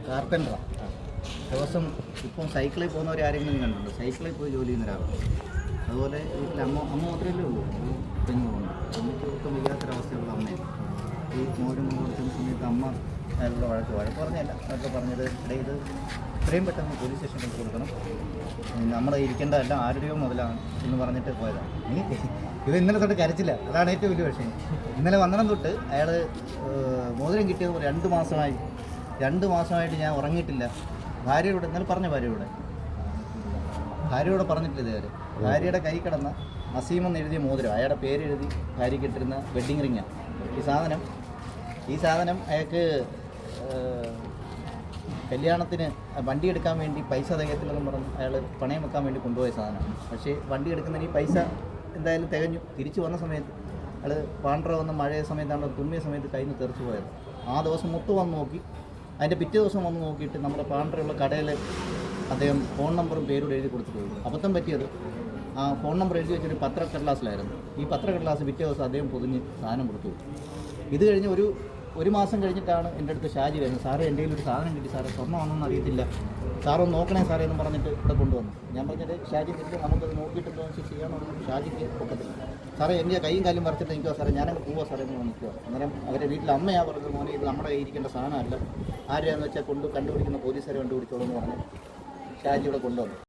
കാർപ്പൻ്ററാണ്. ദിവസം ഇപ്പം സൈക്കിളിൽ പോകുന്നവർ ആരെങ്കിലും കണ്ടിട്ടുണ്ട്. സൈക്കിളിൽ പോയി ജോലി ചെയ്യുന്ന ഒരാളാണ്. അതുപോലെ വീട്ടിൽ അമ്മ മാത്രമല്ലേ ഉള്ളൂ, ഒരു പെണ്ണുണ്ട്. അമ്മയ്ക്ക് ഒട്ടും വയ്യാത്തൊരവസ്ഥയുള്ള അമ്മയാണ്. ഈ മോരും കൊടുക്കുന്ന സമയത്ത് അമ്മ അയാളുടെ വഴക്ക് പറഞ്ഞല്ല, അതൊക്കെ പറഞ്ഞത് ഇത് ഇത്രയും പെട്ടെന്ന് പോലീസ് സ്റ്റേഷനിൽ കൊടുക്കണം, നമ്മുടെ ഇരിക്കേണ്ടതെല്ലാം ആരുടെയോ മുതലാണ് എന്ന് പറഞ്ഞിട്ട് പോയതാണ്. ഇത് ഇന്നലെ തൊട്ട് കരച്ചില്ല, അതാണ് ഏറ്റവും വലിയ വിഷയം. ഇന്നലെ വന്നണം തൊട്ട് അയാൾ മോതിരം കിട്ടിയത് 2 മാസമായിട്ട് ഞാൻ ഉറങ്ങിയിട്ടില്ല. ഭാര്യയോട് ഇന്നലെ പറഞ്ഞ ഭാര്യയോട് പറഞ്ഞിട്ടില്ല ഇതുവരെ. ഭാര്യയുടെ കൈ കിടന്ന നസീമെന്ന് എഴുതിയ മോതിരം, അയാളുടെ പേരെഴുതി ഭാര്യയ്ക്ക് ഇട്ടിരുന്ന വെഡ്ഡിങ് റിങ്ങാണ്. ഈ സാധനം അയാൾക്ക് കല്യാണത്തിന് വണ്ടി എടുക്കാൻ വേണ്ടി പൈസ തികയത്തില്ലെന്ന് പറഞ്ഞ് അയാൾ പണയം വെക്കാൻ വേണ്ടി കൊണ്ടുപോയ സാധനമാണ്. പക്ഷേ വണ്ടി എടുക്കുന്നതിന് ഈ പൈസ എന്തായാലും തികഞ്ഞു. തിരിച്ചു വന്ന സമയത്ത് അയാൾ പാണ്ഡ്ര വന്ന മഴയ സമയത്താണ് തുമ്മിയ സമയത്ത് കയ്യിൽ നിന്ന് തെറിച്ചു പോയത്. ആ ദിവസം മൊത്തം വന്ന് നോക്കി, അതിൻ്റെ പിറ്റേ ദിവസം വന്ന് നോക്കിയിട്ട് നമ്മുടെ പാണ്ഡ്രയുള്ള കടയിൽ അദ്ദേഹം ഫോൺ നമ്പറും പേരോട് എഴുതി കൊടുത്തിട്ട് പോയി. അബദ്ധം പറ്റിയത് ആ ഫോൺ നമ്പർ എഴുതി വെച്ചൊരു പത്രക്കടലാസിലായിരുന്നു. ഈ പത്രക്കടലാസ് പിറ്റേ ദിവസം അദ്ദേഹം പൊതിഞ്ഞ് സാധനം കൊടുത്തു. ഇത് കഴിഞ്ഞ് ഒരു മാസം കഴിഞ്ഞിട്ടാണ് എൻ്റെ അടുത്ത് ഷാജി വരുന്നത്. സാറേ എൻ്റെ കയ്യിൽ ഒരു സാധനം കിട്ടി സാറേ, സ്വർണ്ണമാണെന്ന് അറിയത്തില്ല, സാറൊന്ന് നോക്കണേ സാറേ എന്ന് പറഞ്ഞിട്ട് ഇവിടെ കൊണ്ടുവന്നു. ഞാൻ പറഞ്ഞിട്ട് ഷാജി തിരിച്ച് നമുക്കത് നോക്കിയിട്ട് എന്താണെന്ന് ചെയ്യണമെന്ന് ഷാജിക്ക് ഒക്കത്തില്ല. സാറേ എൻ്റെ കൈയും കാലും വരച്ചിട്ട് നിൽക്കുക സാറേ, ഞാനങ്ങ് പോവാ സാറേ എന്ന് നിൽക്കുക. അന്നേരം അവരുടെ വീട്ടിൽ അമ്മയാ പറഞ്ഞത്, മോനെ ഇത് നമ്മുടെ ഇരിക്കേണ്ട സാധനമല്ല, ആരെയാണെന്ന് വെച്ചാൽ കണ്ടുപിടിക്കുന്ന പോലീസുകാരെ കണ്ടുപിടിച്ചോളൂ എന്ന് പറഞ്ഞ് ഷാജി ഇവിടെ കൊണ്ടുവന്നു.